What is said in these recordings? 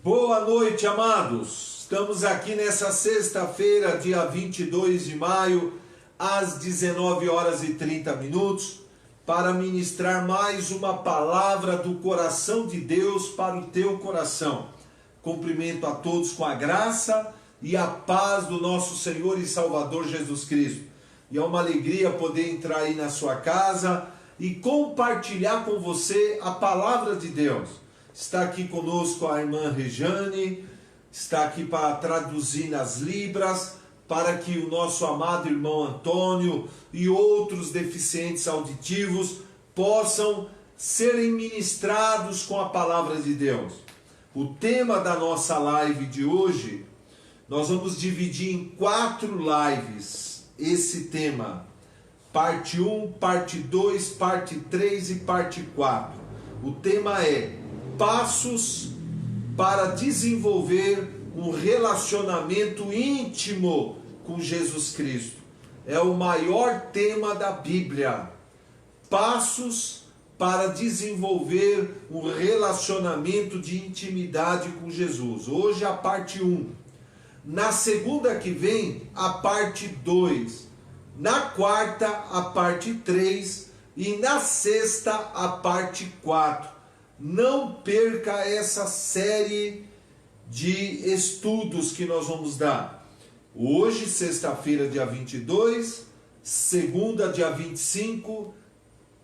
Boa noite, amados. Estamos aqui nessa sexta-feira, dia 22 de maio, às 19 horas e 30 minutos, para ministrar mais uma palavra do coração de Deus para o teu coração. Cumprimento a todos com a graça e a paz do nosso Senhor e Salvador Jesus Cristo. E é uma alegria poder entrar aí na sua casa e compartilhar com você a palavra de Deus. Está aqui conosco a irmã Rejane, está aqui para traduzir nas libras, para que o nosso amado irmão Antônio e outros deficientes auditivos possam serem ministrados com a palavra de Deus. O tema da nossa live de hoje, nós vamos dividir em 4 lives esse tema. Parte 1, parte 2, parte 3 e parte 4. O tema é passos para desenvolver um relacionamento íntimo com Jesus Cristo. É o maior tema da Bíblia. Passos para desenvolver um relacionamento de intimidade com Jesus. Hoje a parte 1. Na segunda que vem, a parte 2. Na quarta, a parte 3. E na sexta, a parte 4. Não perca essa série de estudos que nós vamos dar. Hoje, sexta-feira, dia 22, segunda, dia 25,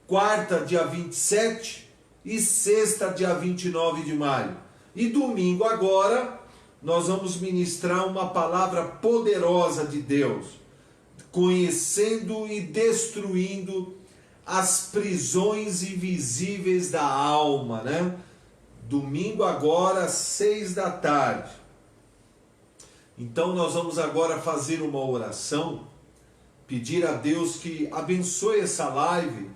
quarta, dia 27 e sexta, dia 29 de maio. E domingo agora, nós vamos ministrar uma palavra poderosa de Deus, conhecendo e destruindo as prisões invisíveis da alma, né? Domingo agora, 6 da tarde. Então nós vamos agora fazer uma oração, pedir a Deus que abençoe essa live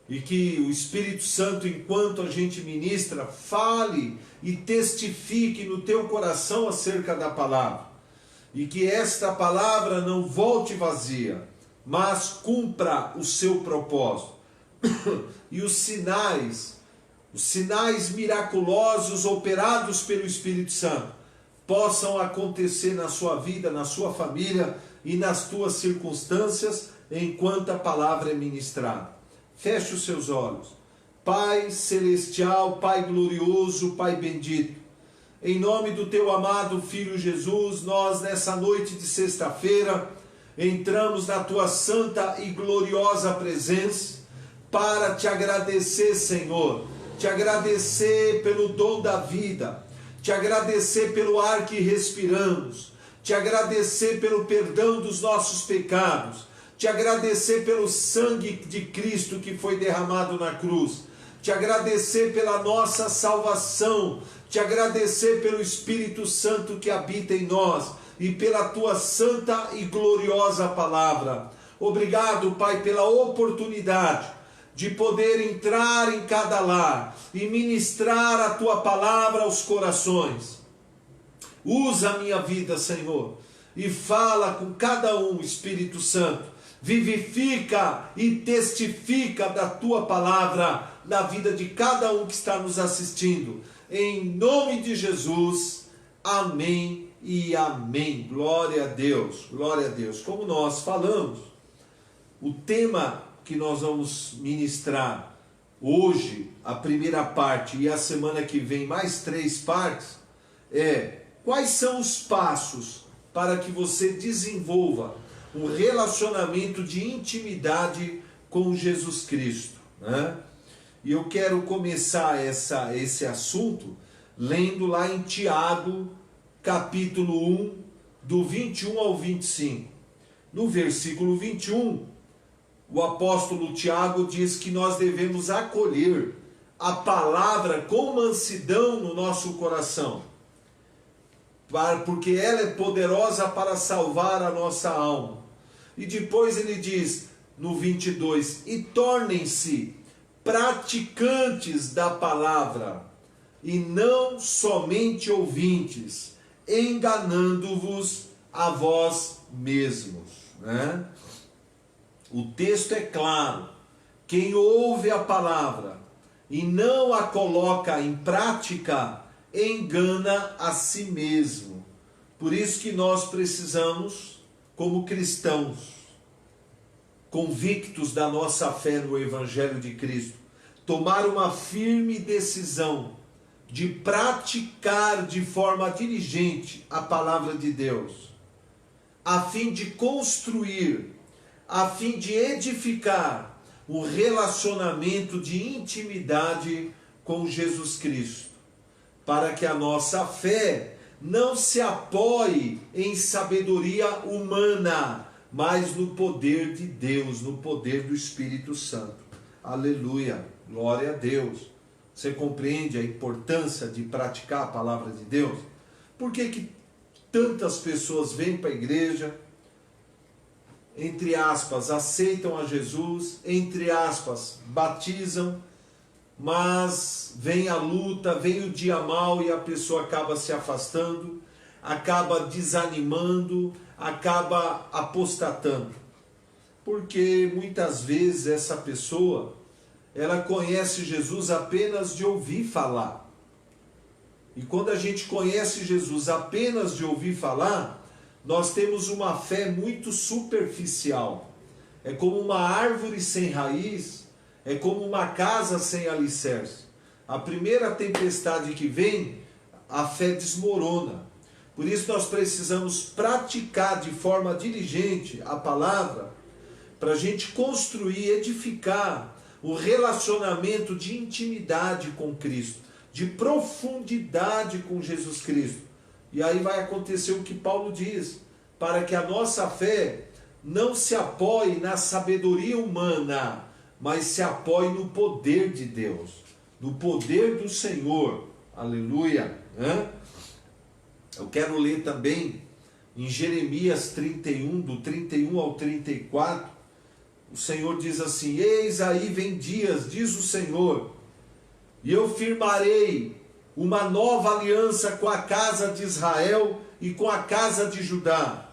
e que o Espírito Santo, enquanto a gente ministra, fale e testifique no teu coração acerca da palavra. E que esta palavra não volte vazia, mas cumpra o seu propósito. E os sinais miraculosos operados pelo Espírito Santo possam acontecer na sua vida, na sua família e nas tuas circunstâncias, enquanto a palavra é ministrada. Feche os seus olhos. Pai celestial, Pai glorioso, Pai bendito, em nome do teu amado Filho Jesus, nós nessa noite de sexta-feira entramos na tua santa e gloriosa presença para te agradecer, Senhor, te agradecer pelo dom da vida, te agradecer pelo ar que respiramos, te agradecer pelo perdão dos nossos pecados, te agradecer pelo sangue de Cristo que foi derramado na cruz, te agradecer pela nossa salvação, te agradecer pelo Espírito Santo que habita em nós e pela tua santa e gloriosa palavra. Obrigado, Pai, pela oportunidade de poder entrar em cada lar e ministrar a tua palavra aos corações. Usa a minha vida, Senhor, e fala com cada um, Espírito Santo. Vivifica e testifica da tua palavra na vida de cada um que está nos assistindo. Em nome de Jesus, amém e amém. Glória a Deus, glória a Deus. Como nós falamos, o tema que nós vamos ministrar hoje, a primeira parte, e a semana que vem mais 3 partes, é quais são os passos para que você desenvolva um relacionamento de intimidade com Jesus Cristo, né? E eu quero começar esse assunto lendo lá em Tiago, capítulo 1, do 21 ao 25. No versículo 21, o apóstolo Tiago diz que nós devemos acolher a palavra com mansidão no nosso coração, porque ela é poderosa para salvar a nossa alma. E depois ele diz, no 22, e tornem-se praticantes da palavra, e não somente ouvintes, enganando-vos a vós mesmos, né? O texto é claro. Quem ouve a palavra e não a coloca em prática engana a si mesmo. Por isso que nós precisamos, como cristãos, convictos da nossa fé no Evangelho de Cristo, tomar uma firme decisão de praticar de forma diligente a palavra de Deus, a fim de construir, a fim de edificar um relacionamento de intimidade com Jesus Cristo, para que a nossa fé não se apoie em sabedoria humana, mas no poder de Deus, no poder do Espírito Santo. Aleluia, glória a Deus. Você compreende a importância de praticar a palavra de Deus? Por que tantas pessoas vêm para a igreja, entre aspas, aceitam a Jesus, entre aspas, batizam, mas vem a luta, vem o dia mau e a pessoa acaba se afastando, acaba desanimando, acaba apostatando? Porque muitas vezes essa pessoa, ela conhece Jesus apenas de ouvir falar. E quando a gente conhece Jesus apenas de ouvir falar, nós temos uma fé muito superficial. É como uma árvore sem raiz, é como uma casa sem alicerce. A primeira tempestade que vem, a fé desmorona. Por isso nós precisamos praticar de forma diligente a palavra, para a gente construir, edificar o relacionamento de intimidade com Cristo, de profundidade com Jesus Cristo. E aí vai acontecer o que Paulo diz, para que a nossa fé não se apoie na sabedoria humana, mas se apoie no poder de Deus, no poder do Senhor. Aleluia! Eu quero ler também em Jeremias 31, do 31 ao 34, o Senhor diz assim: eis aí vem dias, diz o Senhor, e eu firmarei uma nova aliança com a casa de Israel e com a casa de Judá.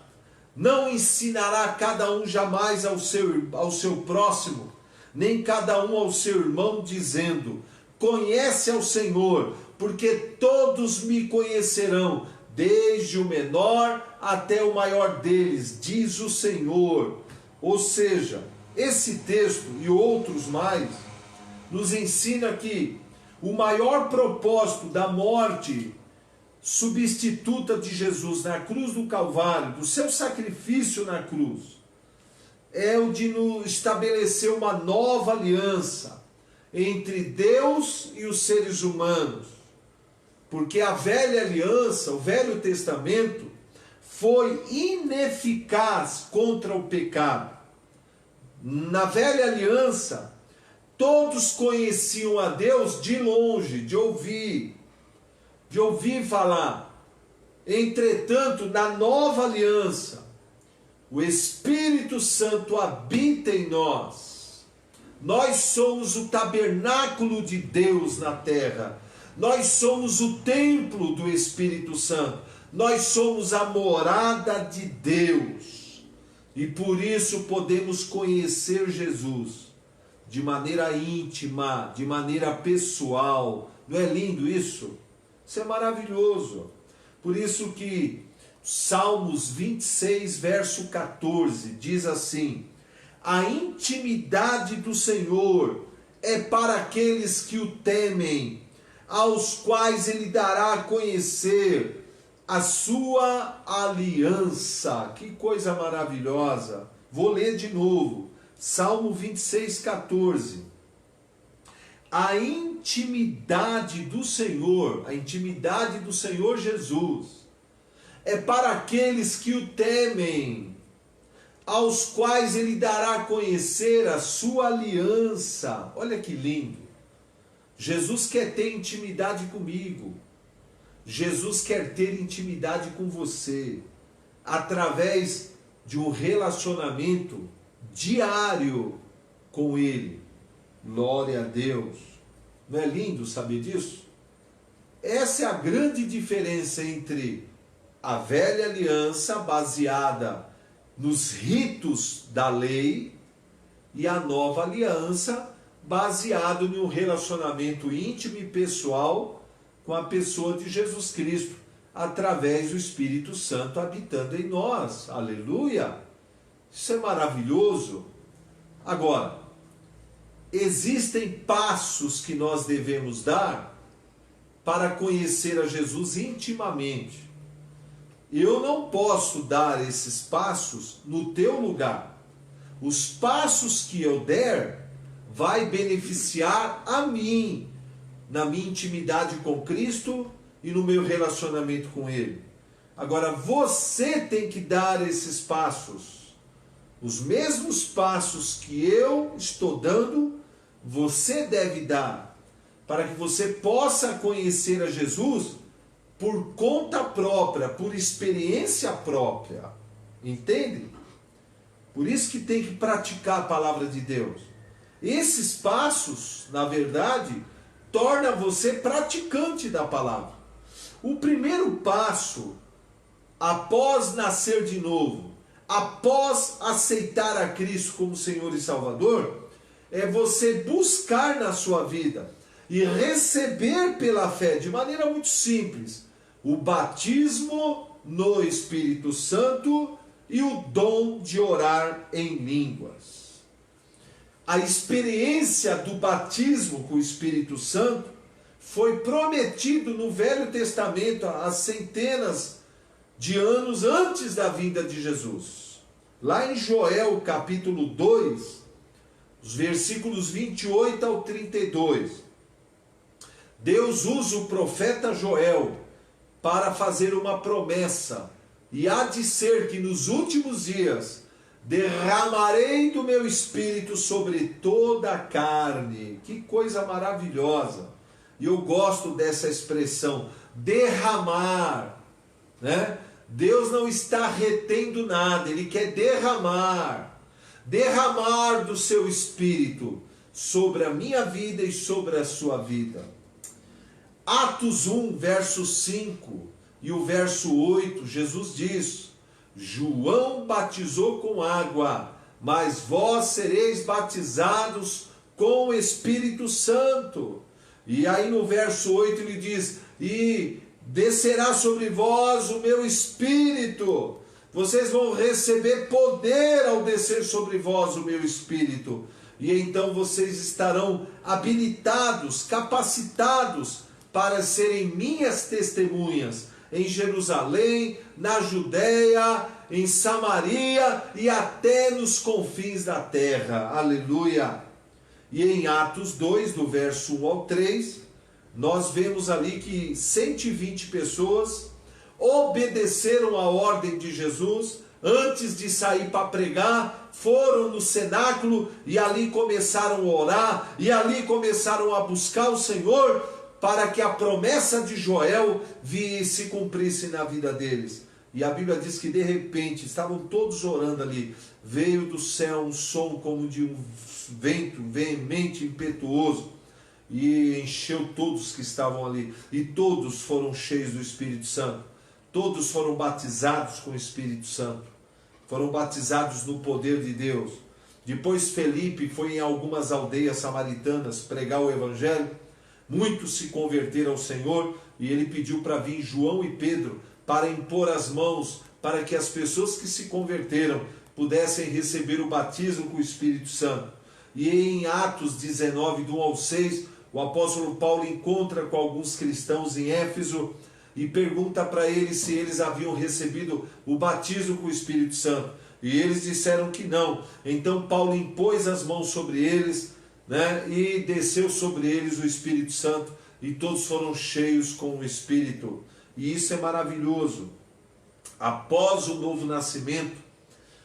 Não ensinará cada um jamais ao seu próximo, nem cada um ao seu irmão, dizendo: conhece ao Senhor, porque todos me conhecerão, desde o menor até o maior deles, diz o Senhor. Ou seja, esse texto e outros mais nos ensina que o maior propósito da morte substituta de Jesus na cruz do Calvário, do seu sacrifício na cruz, é o de nos estabelecer uma nova aliança entre Deus e os seres humanos. Porque a velha aliança, o Velho Testamento, foi ineficaz contra o pecado. Na velha aliança, todos conheciam a Deus de longe, de ouvir falar. Entretanto, na nova aliança, o Espírito Santo habita em nós. Nós somos o tabernáculo de Deus na terra. Nós somos o templo do Espírito Santo. Nós somos a morada de Deus. E por isso podemos conhecer Jesus de maneira íntima, de maneira pessoal. Não é lindo isso? Isso é maravilhoso. Por isso que Salmos 26, verso 14, diz assim: a intimidade do Senhor é para aqueles que o temem, aos quais ele dará a conhecer a sua aliança. Que coisa maravilhosa. Vou ler de novo. Salmo 26, 14. A intimidade do Senhor, a intimidade do Senhor Jesus, é para aqueles que o temem, aos quais ele dará a conhecer a sua aliança. Olha que lindo. Jesus quer ter intimidade comigo. Jesus quer ter intimidade com você, através de um relacionamento diário com Ele. Glória a Deus. Não é lindo saber disso? Essa é a grande diferença entre a velha aliança, baseada nos ritos da lei, e a nova aliança, baseada em um relacionamento íntimo e pessoal com a pessoa de Jesus Cristo, através do Espírito Santo habitando em nós. Aleluia! Isso é maravilhoso. Agora, existem passos que nós devemos dar para conhecer a Jesus intimamente. Eu não posso dar esses passos no teu lugar. Os passos que eu der vai beneficiar a mim, na minha intimidade com Cristo e no meu relacionamento com Ele. Agora, você tem que dar esses passos. Os mesmos passos que eu estou dando, você deve dar, para que você possa conhecer a Jesus por conta própria, por experiência própria. Entende? Por isso que tem que praticar a palavra de Deus. Esses passos, na verdade, tornam você praticante da palavra. O primeiro passo, após nascer de novo, após aceitar a Cristo como Senhor e Salvador, é você buscar na sua vida e receber pela fé, de maneira muito simples, o batismo no Espírito Santo e o dom de orar em línguas. A experiência do batismo com o Espírito Santo foi prometido no Velho Testamento há centenas de anos antes da vinda de Jesus. Lá em Joel capítulo 2, os versículos 28 ao 32, Deus usa o profeta Joel para fazer uma promessa, e há de ser que nos últimos dias derramarei do meu espírito sobre toda a carne. Que coisa maravilhosa! E eu gosto dessa expressão, derramar, né? Deus não está retendo nada, Ele quer derramar do seu espírito sobre a minha vida e sobre a sua vida. Atos 1, verso 5 e o verso 8, Jesus diz: João batizou com água, mas vós sereis batizados com o Espírito Santo. E aí no verso 8 ele diz: e descerá sobre vós o meu Espírito. Vocês vão receber poder ao descer sobre vós o meu Espírito. E então vocês estarão habilitados, capacitados para serem minhas testemunhas em Jerusalém, na Judéia, em Samaria e até nos confins da terra. Aleluia! E em Atos 2, do verso 1 ao 3, nós vemos ali que 120 pessoas obedeceram a ordem de Jesus, antes de sair para pregar, foram no cenáculo e ali começaram a orar, e ali começaram a buscar o Senhor, para que a promessa de Joel se cumprisse na vida deles. E a Bíblia diz que de repente, estavam todos orando ali, veio do céu um som como de um vento veemente, impetuoso, e encheu todos que estavam ali, e todos foram cheios do Espírito Santo, todos foram batizados com o Espírito Santo, foram batizados no poder de Deus. Depois Felipe foi em algumas aldeias samaritanas pregar o Evangelho, muitos se converteram ao Senhor, e ele pediu para vir João e Pedro, para impor as mãos, para que as pessoas que se converteram pudessem receber o batismo com o Espírito Santo. E em Atos 19, do 1 ao 6, o apóstolo Paulo encontra com alguns cristãos em Éfeso e pergunta para eles se eles haviam recebido o batismo com o Espírito Santo. E eles disseram que não. Então Paulo impôs as mãos sobre eles, né, e desceu sobre eles o Espírito Santo, e todos foram cheios com o Espírito. E isso é maravilhoso. Após o novo nascimento,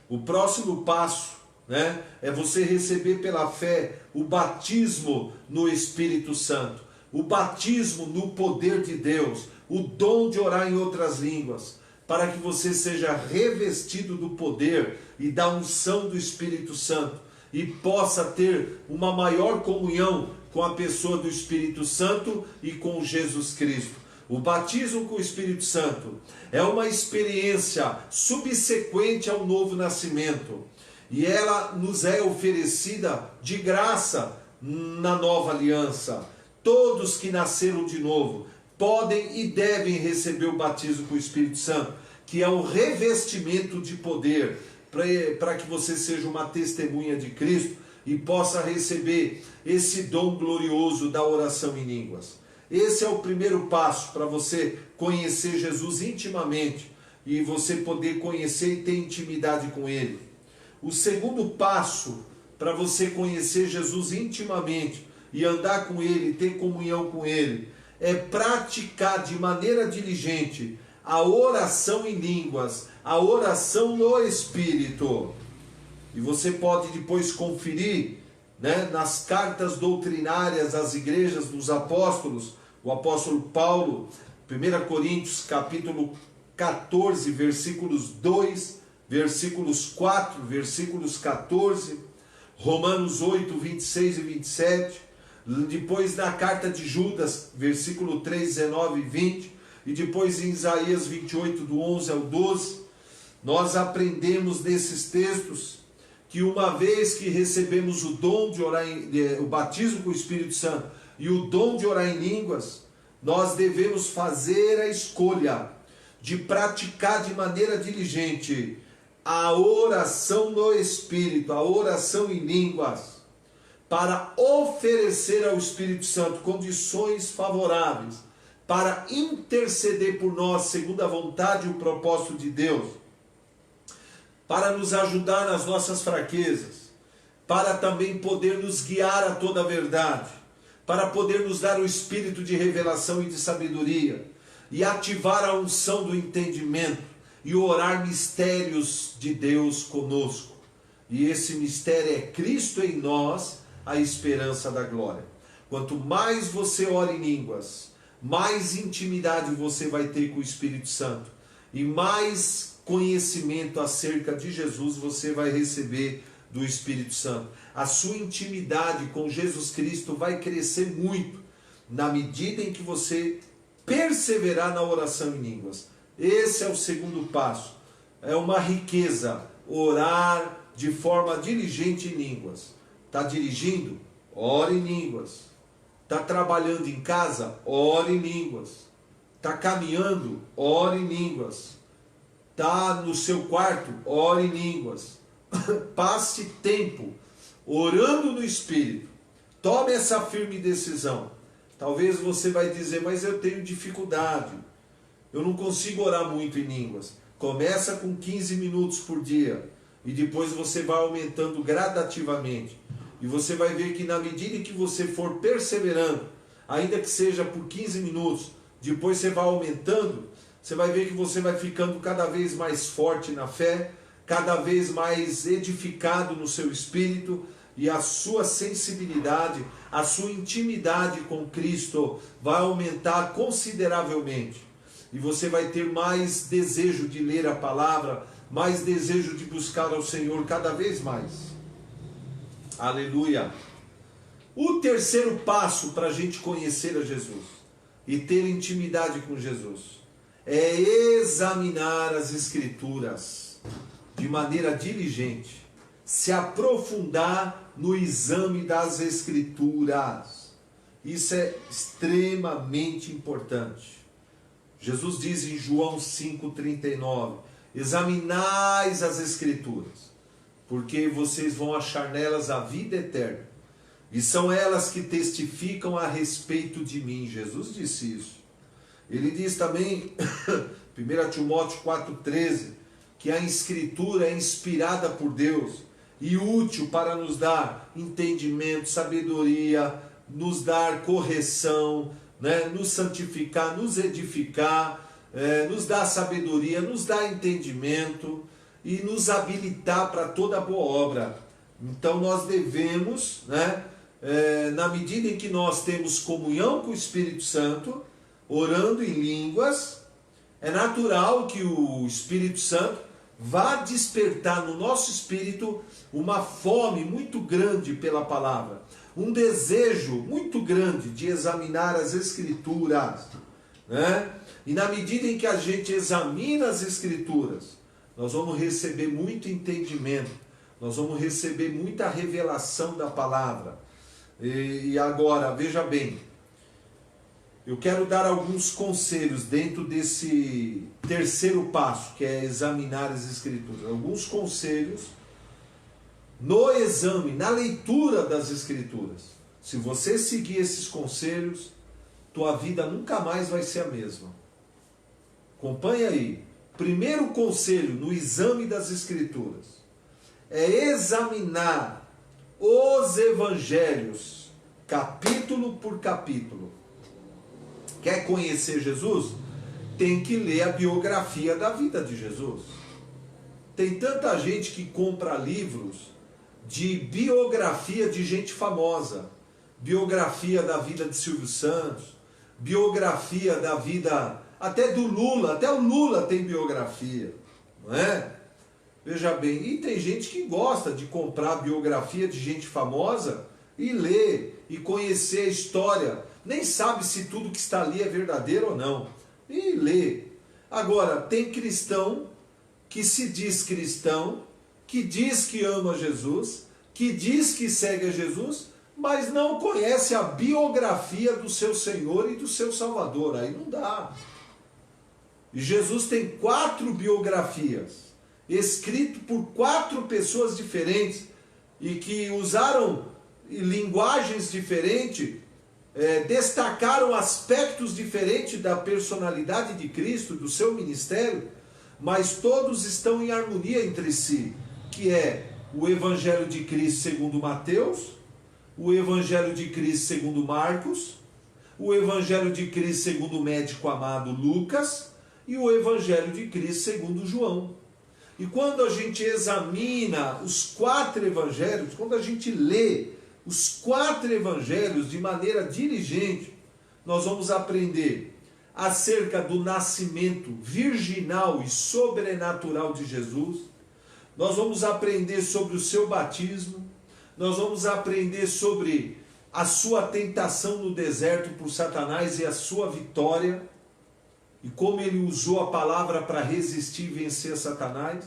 o próximo passo, né, é você receber pela fé o batismo no Espírito Santo, o batismo no poder de Deus, o dom de orar em outras línguas, para que você seja revestido do poder e da unção do Espírito Santo e possa ter uma maior comunhão com a pessoa do Espírito Santo e com Jesus Cristo. O batismo com o Espírito Santo é uma experiência subsequente ao novo nascimento, e ela nos é oferecida de graça na nova aliança. Todos que nasceram de novo podem e devem receber o batismo com o Espírito Santo, que é um revestimento de poder, para que você seja uma testemunha de Cristo e possa receber esse dom glorioso da oração em línguas. Esse é o primeiro passo para você conhecer Jesus intimamente e você poder conhecer e ter intimidade com Ele. O segundo passo para você conhecer Jesus intimamente e andar com Ele, ter comunhão com Ele, é praticar de maneira diligente a oração em línguas, a oração no Espírito. E você pode depois conferir, né, nas cartas doutrinárias das igrejas dos apóstolos, o apóstolo Paulo, 1 Coríntios capítulo 14, versículos 2, versículos 4, versículos 14, Romanos 8, 26 e 27, depois na carta de Judas, versículo 3, 19 e 20, e depois em Isaías 28, do 11 ao 12, nós aprendemos nesses textos que uma vez que recebemos o dom de orar, o batismo com o Espírito Santo e o dom de orar em línguas, nós devemos fazer a escolha de praticar de maneira diligente a oração no Espírito, a oração em línguas, para oferecer ao Espírito Santo condições favoráveis para interceder por nós segundo a vontade e o propósito de Deus, para nos ajudar nas nossas fraquezas, para também poder nos guiar a toda a verdade, para poder nos dar o espírito de revelação e de sabedoria, e ativar a unção do entendimento, e orar mistérios de Deus conosco. E esse mistério é Cristo em nós, a esperança da glória. Quanto mais você ora em línguas, mais intimidade você vai ter com o Espírito Santo, e mais conhecimento acerca de Jesus você vai receber do Espírito Santo. A sua intimidade com Jesus Cristo vai crescer muito na medida em que você perseverar na oração em línguas. Esse é o segundo passo. É uma riqueza orar de forma diligente em línguas. Está dirigindo? Ore em línguas. Está trabalhando em casa? Ore em línguas. Está caminhando? Ore em línguas. Está no seu quarto? Ore em línguas. Passe tempo orando no Espírito. Tome essa firme decisão. Talvez você vai dizer, mas eu tenho dificuldade. Eu não consigo orar muito em línguas. Começa com 15 minutos por dia. E depois você vai aumentando gradativamente. E você vai ver que na medida em que você for perseverando, ainda que seja por 15 minutos, depois você vai aumentando, você vai ver que você vai ficando cada vez mais forte na fé, cada vez mais edificado no seu espírito, e a sua sensibilidade, a sua intimidade com Cristo vai aumentar consideravelmente. E você vai ter mais desejo de ler a palavra, mais desejo de buscar ao Senhor cada vez mais. Aleluia! O terceiro passo para a gente conhecer a Jesus e ter intimidade com Jesus é examinar as Escrituras de maneira diligente, se aprofundar no exame das Escrituras. Isso é extremamente importante. Jesus diz em João 5,39, examinais as Escrituras, porque vocês vão achar nelas a vida eterna, e são elas que testificam a respeito de mim. Jesus disse isso. Ele diz também, 1 Timóteo 4,13, que a Escritura é inspirada por Deus e útil para nos dar entendimento, sabedoria, nos dar correção, né? Nos santificar, nos edificar, nos dar sabedoria, nos dar entendimento e nos habilitar para toda boa obra. Então nós devemos, né, na medida em que nós temos comunhão com o Espírito Santo, orando em línguas, é natural que o Espírito Santo vá despertar no nosso espírito uma fome muito grande pela palavra, um desejo muito grande de examinar as Escrituras, né? E na medida em que a gente examina as Escrituras, nós vamos receber muito entendimento, nós vamos receber muita revelação da palavra. E agora, veja bem, eu quero dar alguns conselhos dentro desse terceiro passo, que é examinar as Escrituras. Alguns conselhos no exame, na leitura das Escrituras. Se você seguir esses conselhos, tua vida nunca mais vai ser a mesma. Acompanha aí. Primeiro conselho no exame das Escrituras é examinar os evangelhos, capítulo por capítulo. Quer conhecer Jesus? Tem que ler a biografia da vida de Jesus. Tem tanta gente que compra livros de biografia de gente famosa. Biografia da vida de Silvio Santos, biografia da vida até do Lula, até o Lula tem biografia, não é? Veja bem, e tem gente que gosta de comprar biografia de gente famosa e ler e conhecer a história, nem sabe se tudo que está ali é verdadeiro ou não, e lê. Agora, tem cristão que se diz cristão, que diz que ama Jesus, que diz que segue a Jesus, mas não conhece a biografia do seu Senhor e do seu Salvador. Aí não dá. E Jesus tem 4 biografias, escrito por 4 pessoas diferentes, e que usaram linguagens diferentes, destacaram aspectos diferentes da personalidade de Cristo, do seu ministério, mas todos estão em harmonia entre si, que é o Evangelho de Cristo segundo Mateus, o Evangelho de Cristo segundo Marcos, o Evangelho de Cristo segundo o médico amado Lucas e o Evangelho de Cristo segundo João. E quando a gente examina os 4 evangelhos, quando a gente lê os 4 evangelhos de maneira diligente, nós vamos aprender acerca do nascimento virginal e sobrenatural de Jesus, nós vamos aprender sobre o seu batismo, nós vamos aprender sobre a sua tentação no deserto por Satanás e a sua vitória, e como ele usou a palavra para resistir e vencer Satanás.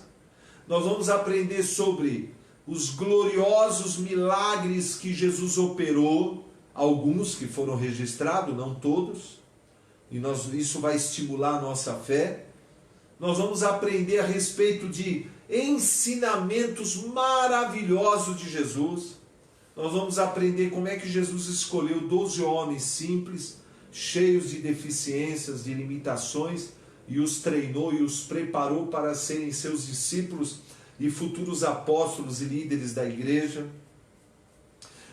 Nós vamos aprender sobre os gloriosos milagres que Jesus operou, alguns que foram registrados, não todos, e isso vai estimular a nossa fé. Nós vamos aprender a respeito de ensinamentos maravilhosos de Jesus. Nós vamos aprender como é que Jesus escolheu 12 homens simples, cheios de deficiências, de limitações, e os treinou e os preparou para serem seus discípulos e futuros apóstolos e líderes da igreja.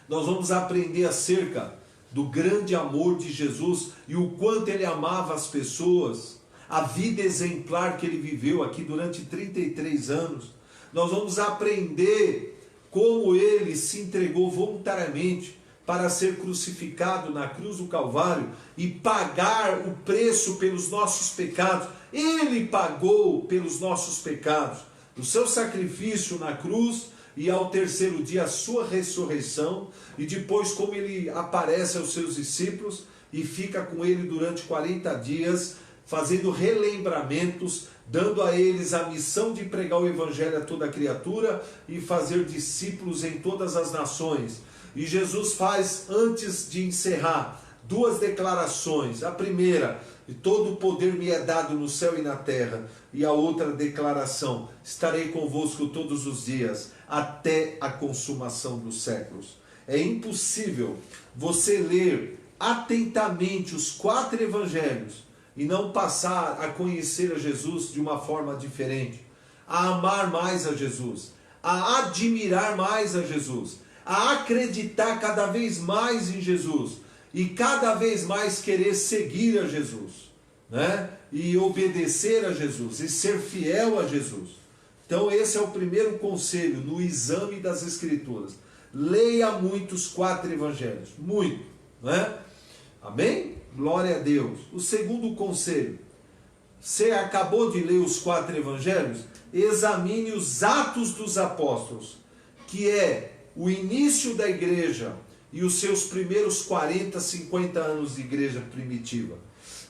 Nós vamos aprender acerca do grande amor de Jesus e o quanto ele amava as pessoas, a vida exemplar que ele viveu aqui durante 33 anos. Nós vamos aprender como ele se entregou voluntariamente para ser crucificado na cruz do Calvário e pagar o preço pelos nossos pecados. Ele pagou pelos nossos pecados, o seu sacrifício na cruz e ao terceiro dia a sua ressurreição, e depois como ele aparece aos seus discípulos e fica com ele durante 40 dias, fazendo relembramentos, dando a eles a missão de pregar o evangelho a toda criatura e fazer discípulos em todas as nações. E Jesus faz, antes de encerrar, 2 declarações. A primeira: todo o poder me é dado no céu e na terra. E a outra declaração: estarei convosco todos os dias, até a consumação dos séculos. É impossível você ler atentamente os 4 evangelhos e não passar a conhecer a Jesus de uma forma diferente, a amar mais a Jesus, a admirar mais a Jesus, a acreditar cada vez mais em Jesus e cada vez mais querer seguir a Jesus, né? E obedecer a Jesus e ser fiel a Jesus. Então esse é o primeiro conselho no exame das Escrituras. Leia muito os 4 evangelhos, muito, né? Amém? Glória a Deus. O segundo conselho: você acabou de ler os 4 evangelhos? Examine os Atos dos Apóstolos, que é o início da igreja e os seus primeiros 40, 50 anos de igreja primitiva.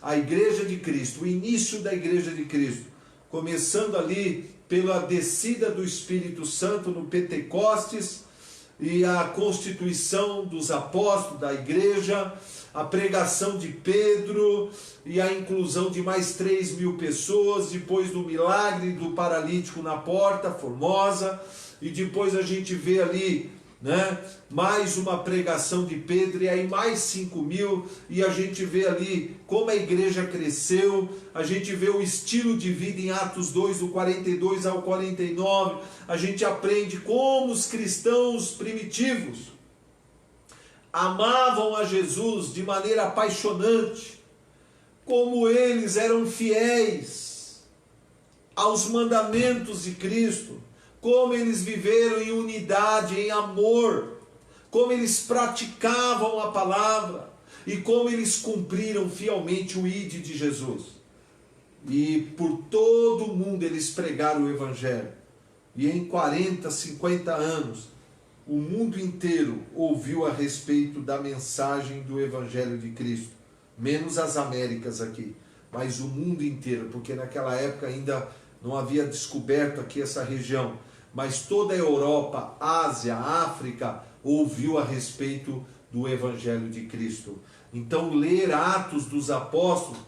A igreja de Cristo, o início da igreja de Cristo, começando ali pela descida do Espírito Santo no Pentecostes, e a constituição dos apóstolos, da igreja, a pregação de Pedro e a inclusão de mais 3.000 pessoas, depois do milagre do paralítico na porta, Formosa, e depois a gente vê ali, né, mais uma pregação de Pedro, e aí mais 5.000, e a gente vê ali como a igreja cresceu, a gente vê o estilo de vida em Atos 2, do 42 ao 49, a gente aprende como os cristãos primitivos amavam a Jesus de maneira apaixonante, como eles eram fiéis aos mandamentos de Cristo, como eles viveram em unidade, em amor, como eles praticavam a palavra e como eles cumpriram fielmente o ID de Jesus. E por todo o mundo eles pregaram o Evangelho. E em 40, 50 anos, o mundo inteiro ouviu a respeito da mensagem do Evangelho de Cristo. Menos as Américas aqui, mas o mundo inteiro, porque naquela época ainda não havia descoberto aqui essa região. Mas toda a Europa, Ásia, África, ouviu a respeito do Evangelho de Cristo. Então, ler Atos dos Apóstolos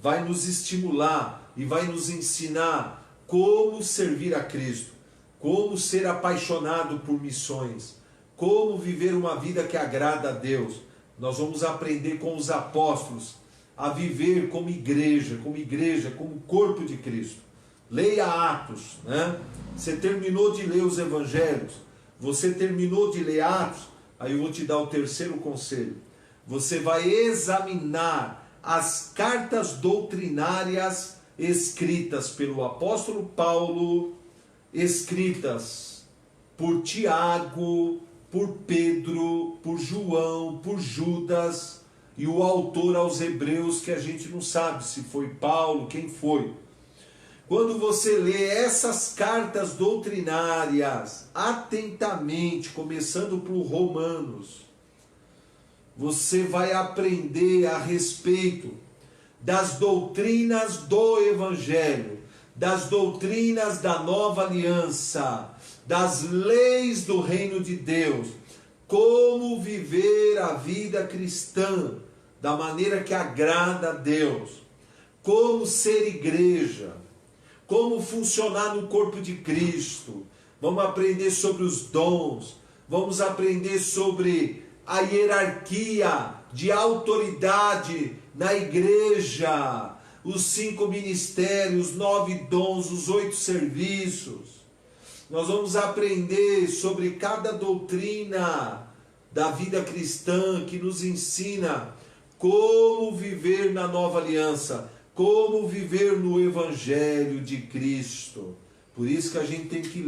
vai nos estimular e vai nos ensinar como servir a Cristo, como ser apaixonado por missões, como viver uma vida que agrada a Deus. Nós vamos aprender com os apóstolos a viver como igreja, como corpo de Cristo. Leia Atos, né? Você terminou de ler os evangelhos, você terminou de ler Atos, aí eu vou te dar o terceiro conselho. Você vai examinar as cartas doutrinárias escritas pelo apóstolo Paulo, escritas por Tiago, por Pedro, por João, por Judas, e o autor aos Hebreus, que a gente não sabe se foi Paulo, quem foi. Quando você lê essas cartas doutrinárias atentamente, começando por Romanos, você vai aprender a respeito das doutrinas do Evangelho, das doutrinas da nova aliança, das leis do reino de Deus, como viver a vida cristã da maneira que agrada a Deus, como ser igreja, como funcionar no corpo de Cristo. Vamos aprender sobre os dons, vamos aprender sobre a hierarquia de autoridade na igreja, os 5 ministérios, os 9 dons, os 8 serviços. Nós vamos aprender sobre cada doutrina da vida cristã que nos ensina como viver na nova aliança, como viver no Evangelho de Cristo. Por isso que a gente tem que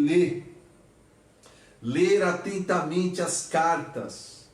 ler atentamente as cartas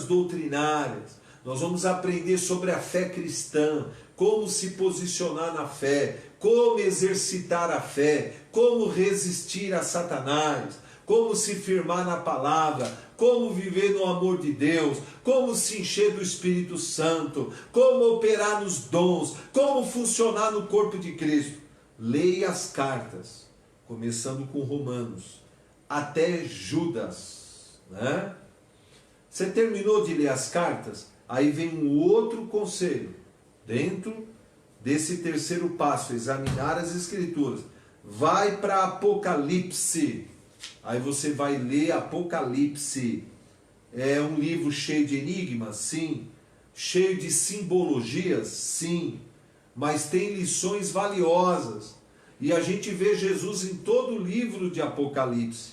doutrinárias. Nós vamos aprender sobre a fé cristã, como se posicionar na fé, como exercitar a fé, como resistir a Satanás, como se firmar na palavra, como viver no amor de Deus, como se encher do Espírito Santo, como operar nos dons, como funcionar no corpo de Cristo. Leia as cartas, começando com Romanos, até Judas, né? Você terminou de ler as cartas? Aí vem um outro conselho, dentro desse terceiro passo, examinar as Escrituras. Vai para Apocalipse. Aí você vai ler Apocalipse. É um livro cheio de enigmas? Sim. Cheio de simbologias? Sim. Mas tem lições valiosas. E a gente vê Jesus em todo o livro de Apocalipse.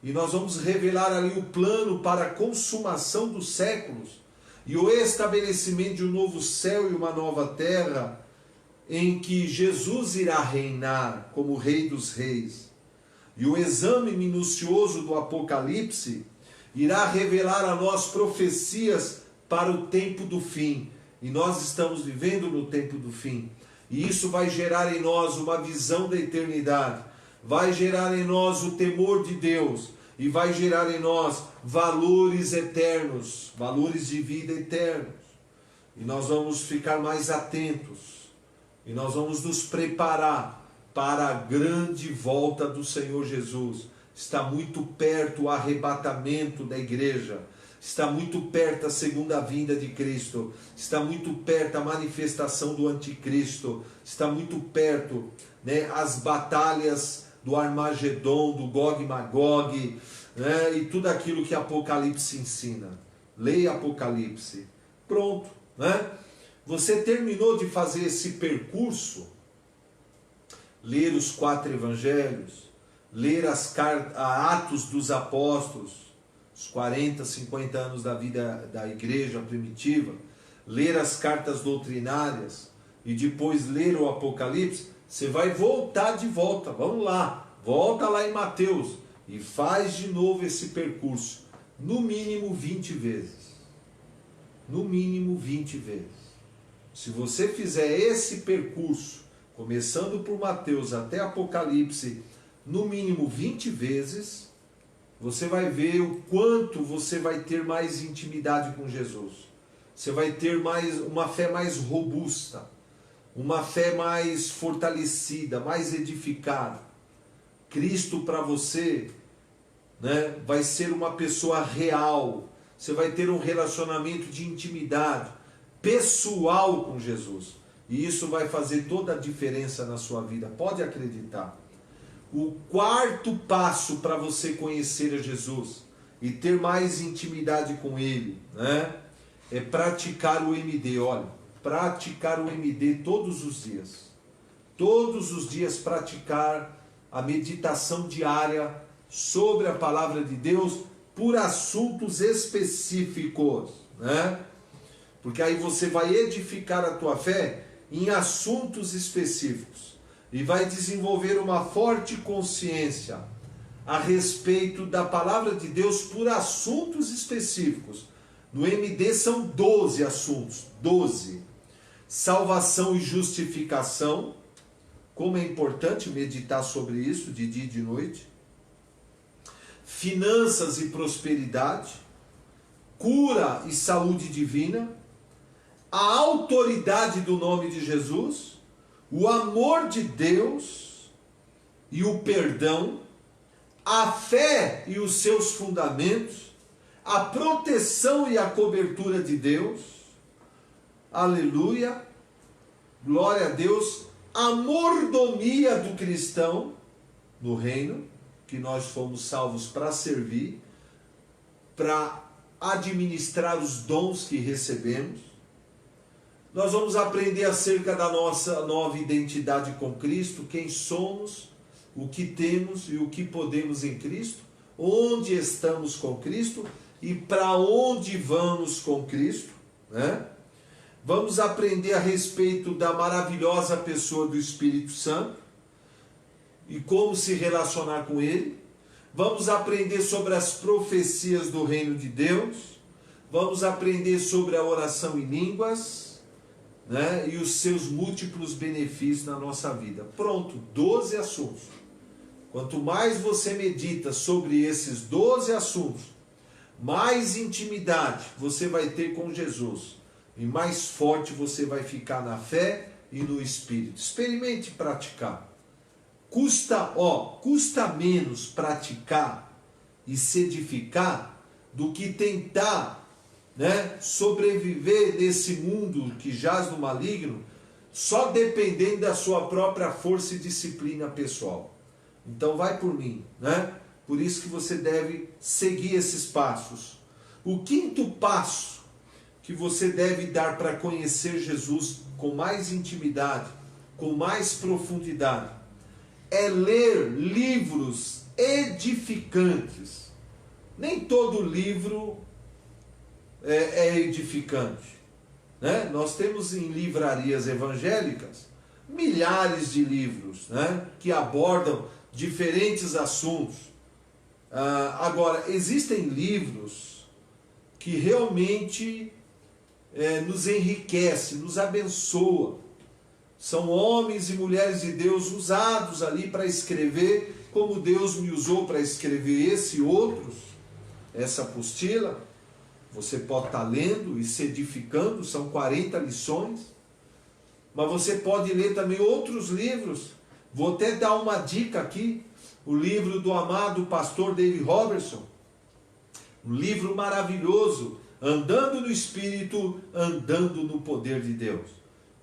E nós vamos revelar ali o plano para a consumação dos séculos e o estabelecimento de um novo céu e uma nova terra, em que Jesus irá reinar como Rei dos Reis. E o exame minucioso do Apocalipse irá revelar a nós profecias para o tempo do fim. E nós estamos vivendo no tempo do fim. E isso vai gerar em nós uma visão da eternidade. Vai gerar em nós o temor de Deus. E vai gerar em nós valores eternos, valores de vida eternos. E nós vamos ficar mais atentos. E nós vamos nos preparar para a grande volta do Senhor Jesus. está muito perto o arrebatamento da igreja, está muito perto a segunda vinda de Cristo, está muito perto a manifestação do anticristo, está muito perto, né, as batalhas do Armagedon, do Gog e Magog, né, e tudo aquilo que Apocalipse ensina. Leia Apocalipse. Pronto, né? Você terminou de fazer esse percurso, ler os 4 evangelhos, ler Atos dos Apóstolos, os 40, 50 anos da vida da igreja primitiva, ler as cartas doutrinárias e depois ler o Apocalipse, você vai voltar de volta. Vamos lá, volta lá em Mateus e faz de novo esse percurso, no mínimo 20 vezes. No mínimo 20 vezes. Se você fizer esse percurso, começando por Mateus até Apocalipse, no mínimo 20 vezes, você vai ver o quanto você vai ter mais intimidade com Jesus. Você vai ter uma fé mais robusta, uma fé mais fortalecida, mais edificada. Cristo para você, né, vai ser uma pessoa real. Você vai ter um relacionamento de intimidade pessoal com Jesus. E isso vai fazer toda a diferença na sua vida. Pode acreditar. O quarto passo para você conhecer a Jesus e ter mais intimidade com Ele, né, é praticar o MD. Olha, praticar o MD todos os dias. Todos os dias praticar a meditação diária sobre a palavra de Deus por assuntos específicos, né? Porque aí você vai edificar a tua fé em assuntos específicos e vai desenvolver uma forte consciência a respeito da palavra de Deus por assuntos específicos. No MD são 12 assuntos, 12. Salvação e justificação, como é importante meditar sobre isso de dia e de noite. Finanças e prosperidade, cura e saúde divina, a autoridade do nome de Jesus, o amor de Deus e o perdão, a fé e os seus fundamentos, a proteção e a cobertura de Deus, aleluia, glória a Deus, a mordomia do cristão no reino, que nós fomos salvos para servir, para administrar os dons que recebemos. Nós vamos aprender acerca da nossa nova identidade com Cristo, quem somos, o que temos e o que podemos em Cristo, onde estamos com Cristo e para onde vamos com Cristo, né? Vamos aprender a respeito da maravilhosa pessoa do Espírito Santo e como se relacionar com ele. Vamos aprender sobre as profecias do reino de Deus. Vamos aprender sobre a oração em línguas, né, e os seus múltiplos benefícios na nossa vida. Pronto, 12 assuntos. Quanto mais você medita sobre esses 12 assuntos, mais intimidade você vai ter com Jesus. E mais forte você vai ficar na fé e no Espírito. Experimente praticar. Custa menos praticar e se edificar do que tentar, né, sobreviver nesse mundo que jaz no maligno, só dependendo da sua própria força e disciplina pessoal. Então vai por mim, né? Por isso que você deve seguir esses passos. O quinto passo que você deve dar para conhecer Jesus com mais intimidade, com mais profundidade, é ler livros edificantes. Nem todo livro é edificante, né? Nós temos em livrarias evangélicas milhares de livros, né, que abordam diferentes assuntos. Agora, existem livros que realmente nos enriquecem, nos abençoam. São homens e mulheres de Deus usados ali para escrever, como Deus me usou para escrever esse e outros, essa apostila. Você pode estar lendo e se edificando, são 40 lições. Mas você pode ler também outros livros Vou até dar uma dica aqui, o livro do amado pastor David Robertson, um livro maravilhoso, Andando no Espírito, Andando no Poder de Deus.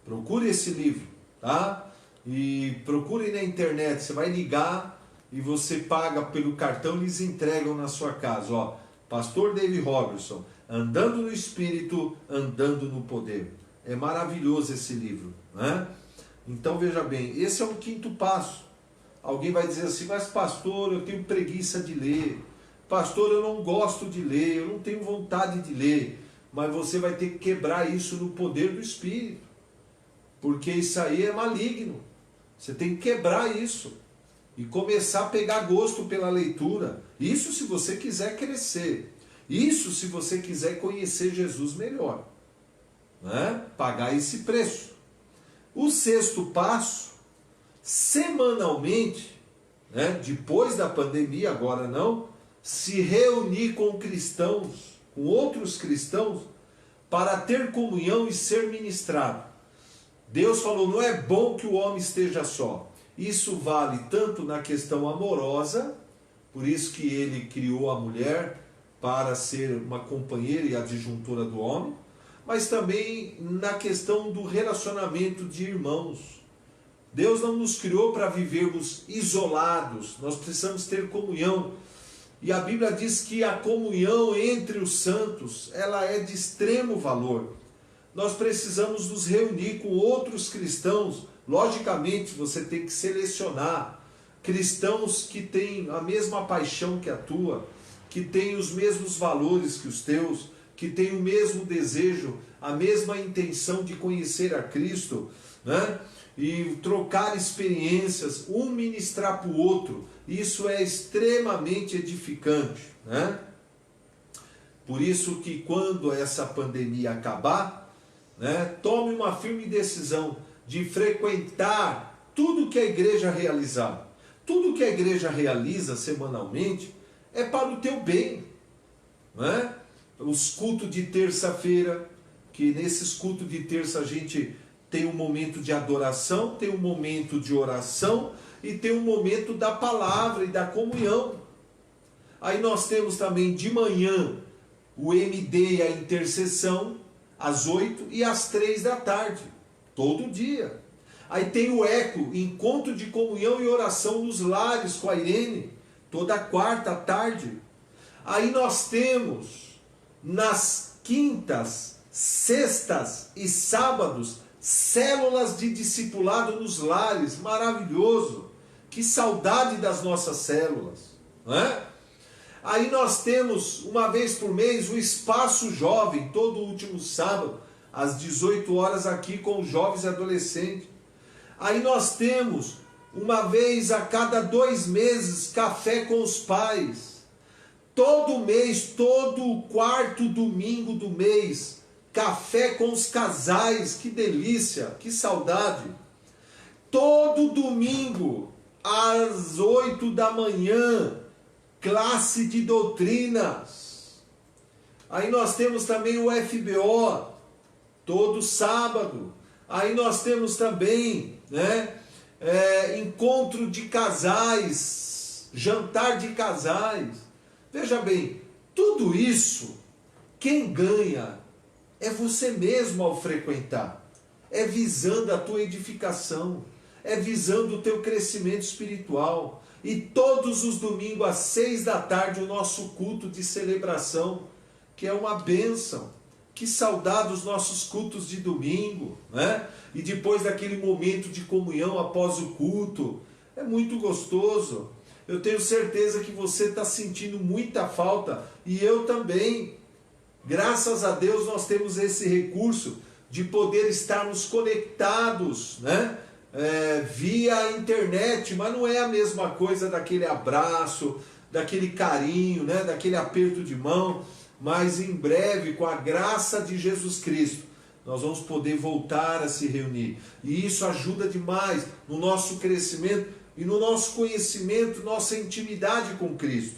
Procure esse livro, tá? E procure na internet, você vai ligar e você paga pelo cartão, eles entregam na sua casa, ó, pastor David Robertson, Andando no Espírito, Andando no Poder. É maravilhoso esse livro, né? Então veja bem, esse é o quinto passo. Alguém vai dizer assim, mas pastor, eu tenho preguiça de ler. Pastor, eu não gosto de ler, eu não tenho vontade de ler. Mas você vai ter que quebrar isso no poder do Espírito. Porque isso aí é maligno. Você tem que quebrar isso. E começar a pegar gosto pela leitura. Isso se você quiser crescer. Isso se você quiser conhecer Jesus melhor. Né? Pagar esse preço. O sexto passo, semanalmente, né, depois da pandemia, agora não, se reunir com cristãos, com outros cristãos, para ter comunhão e ser ministrado. Deus falou, não é bom que o homem esteja só. Isso vale tanto na questão amorosa, por isso que ele criou a mulher para ser uma companheira e adjuntora do homem, mas também na questão do relacionamento de irmãos. Deus não nos criou para vivermos isolados, nós precisamos ter comunhão. E a Bíblia diz que a comunhão entre os santos, ela é de extremo valor. Nós precisamos nos reunir com outros cristãos. Logicamente, você tem que selecionar cristãos que têm a mesma paixão que a tua, que têm os mesmos valores que os teus, que têm o mesmo desejo, a mesma intenção de conhecer a Cristo, né? E trocar experiências, um ministrar para o outro. Isso é extremamente edificante, né? Por isso que quando essa pandemia acabar, né, tome uma firme decisão de frequentar tudo que a igreja realizar. Tudo que a igreja realiza semanalmente é para o teu bem, né? Os cultos de terça-feira, que nesses cultos de terça a gente tem um momento de adoração, tem um momento de oração e tem um momento da palavra e da comunhão. Aí nós temos também de manhã o MD e a intercessão, às 8 e às 3 da tarde, todo dia. Aí tem o ECO, encontro de comunhão e oração nos lares com a Irene, toda quarta à tarde. Aí nós temos nas quintas, sextas e sábados, células de discipulado nos lares, maravilhoso. Que saudade das nossas células, não é? Aí nós temos, uma vez por mês, o Espaço Jovem, todo último sábado, às 18 horas aqui com os jovens e adolescentes. Aí nós temos, uma vez a cada 2 meses, Café com os Pais. Todo mês, todo quarto domingo do mês, Café com os Casais, que delícia, que saudade. Todo domingo, às 8 da manhã, classe de doutrinas. Aí nós temos também o FBO, todo sábado. Aí nós temos também, né, encontro de casais, jantar de casais. Veja bem, tudo isso, quem ganha é você mesmo ao frequentar. É visando a tua edificação, é visando o teu crescimento espiritual. E todos os domingos às 6 da tarde o nosso culto de celebração, que é uma bênção. Que saudade os nossos cultos de domingo, né? E depois daquele momento de comunhão após o culto, é muito gostoso. Eu tenho certeza que você está sentindo muita falta, e eu também. Graças a Deus nós temos esse recurso de poder estarmos conectados, né? Via internet, mas não é a mesma coisa daquele abraço, daquele carinho, né? Daquele aperto de mão. Mas em breve, com a graça de Jesus Cristo, nós vamos poder voltar a se reunir. E isso ajuda demais no nosso crescimento e no nosso conhecimento, nossa intimidade com Cristo.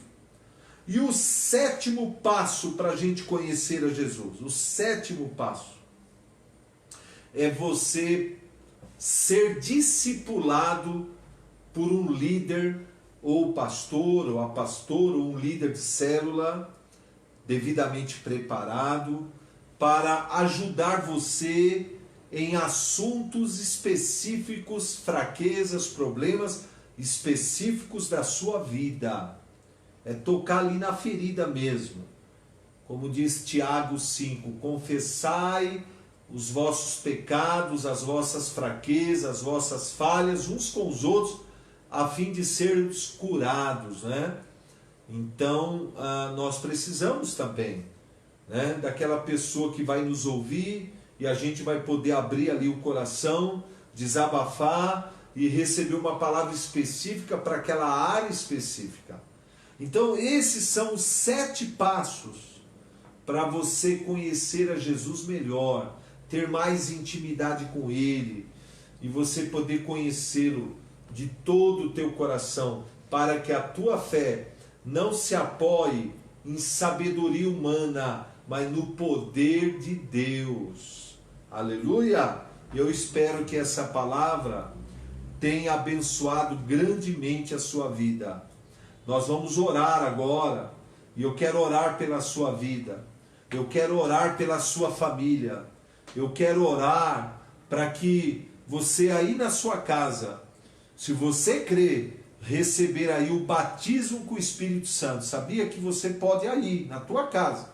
E o 7º passo para a gente conhecer a Jesus, o 7º passo, é você ser discipulado por um líder, ou pastor, ou a pastora, ou um líder de célula, devidamente preparado, para ajudar você em assuntos específicos, fraquezas, problemas específicos da sua vida. É tocar ali na ferida mesmo. Como diz Tiago 5, confessai os vossos pecados, as vossas fraquezas, as vossas falhas, uns com os outros, a fim de sermos curados, né? Então, nós precisamos também, né, daquela pessoa que vai nos ouvir e a gente vai poder abrir ali o coração, desabafar e receber uma palavra específica para aquela área específica. Então, esses são os 7 passos para você conhecer a Jesus melhor, ter mais intimidade com Ele e você poder conhecê-lo de todo o teu coração, para que a tua fé não se apoie em sabedoria humana, mas no poder de Deus. Aleluia! Eu espero que essa palavra tenha abençoado grandemente a sua vida. Nós vamos orar agora, e eu quero orar pela sua vida, eu quero orar pela sua família, eu quero orar para que você aí na sua casa, se você crer, receber aí o batismo com o Espírito Santo. Sabia que você pode aí, na tua casa,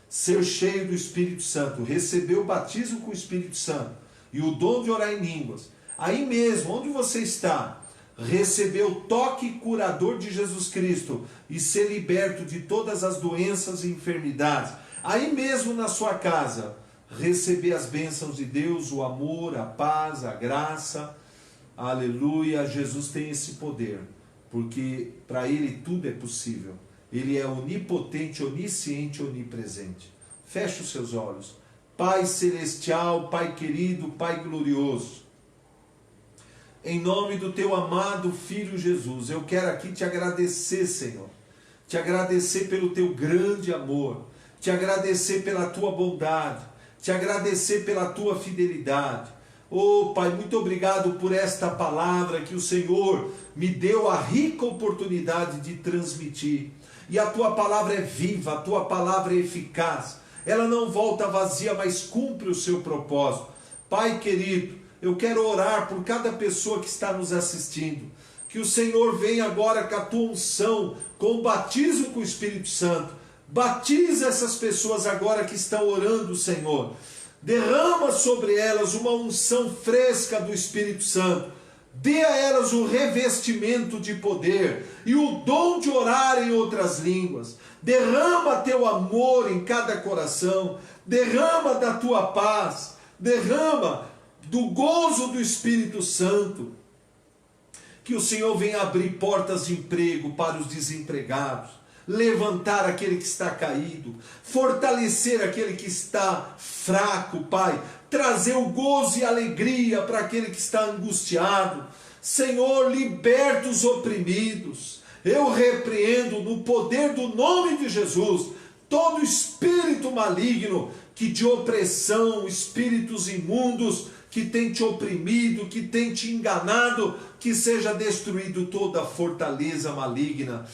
ser cheio do Espírito Santo, receber o batismo com o Espírito Santo e o dom de orar em línguas. Aí mesmo, onde você está, receber o toque curador de Jesus Cristo e ser liberto de todas as doenças e enfermidades. Aí mesmo na sua casa, receber as bênçãos de Deus, o amor, a paz, a graça. Aleluia, Jesus tem esse poder, porque para Ele tudo é possível. Ele é onipotente, onisciente, onipresente. Feche os seus olhos. Pai celestial, Pai querido, Pai glorioso, em nome do Teu amado Filho Jesus, eu quero aqui Te agradecer, Senhor. Te agradecer pelo Teu grande amor, Te agradecer pela Tua bondade, Te agradecer pela Tua fidelidade. Oh, Pai, muito obrigado por esta palavra que o Senhor me deu a rica oportunidade de transmitir. E a Tua palavra é viva, a Tua palavra é eficaz. Ela não volta vazia, mas cumpre o seu propósito. Pai querido, eu quero orar por cada pessoa que está nos assistindo. Que o Senhor venha agora com a Tua unção, com o batismo com o Espírito Santo. Batiza essas pessoas agora que estão orando, Senhor. Derrama sobre elas uma unção fresca do Espírito Santo. Dê a elas o revestimento de poder e o dom de orar em outras línguas. Derrama Teu amor em cada coração. Derrama da Tua paz. Derrama do gozo do Espírito Santo. Que o Senhor venha abrir portas de emprego para os desempregados. Levantar aquele que está caído, fortalecer aquele que está fraco, Pai, trazer o gozo e alegria para aquele que está angustiado. Senhor, liberta os oprimidos. Eu repreendo no poder do nome de Jesus todo espírito maligno que de opressão, espíritos imundos que tem te oprimido, que tem te enganado, que seja destruído toda a fortaleza maligna.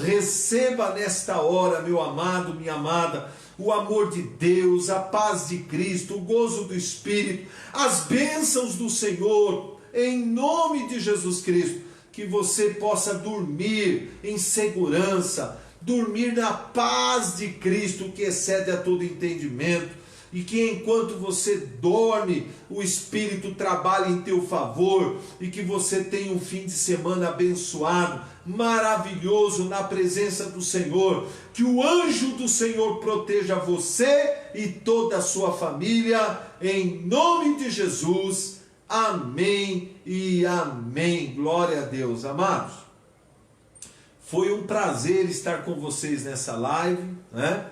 Receba nesta hora, meu amado, minha amada, o amor de Deus, a paz de Cristo, o gozo do Espírito, as bênçãos do Senhor, em nome de Jesus Cristo, que você possa dormir em segurança, dormir na paz de Cristo, que excede a todo entendimento, e que enquanto você dorme, o Espírito trabalhe em teu favor, e que você tenha um fim de semana abençoado, maravilhoso na presença do Senhor. Que o anjo do Senhor proteja você e toda a sua família, em nome de Jesus. Amém e amém. Glória a Deus, amados. Foi um prazer estar com vocês nessa live, né?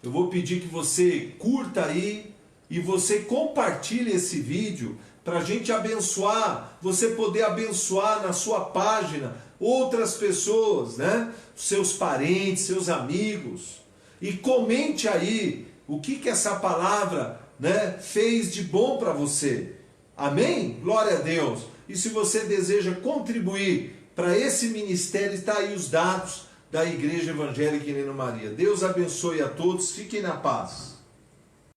Eu vou pedir que você curta aí e você compartilhe esse vídeo para a gente abençoar, você poder abençoar na sua página outras pessoas, né? Seus parentes, seus amigos. E comente aí o que essa palavra, né, fez de bom para você. Amém? Glória a Deus. E se você deseja contribuir para esse ministério, está aí os dados da Igreja Evangélica Helena Maria. Deus abençoe a todos, fiquem na paz.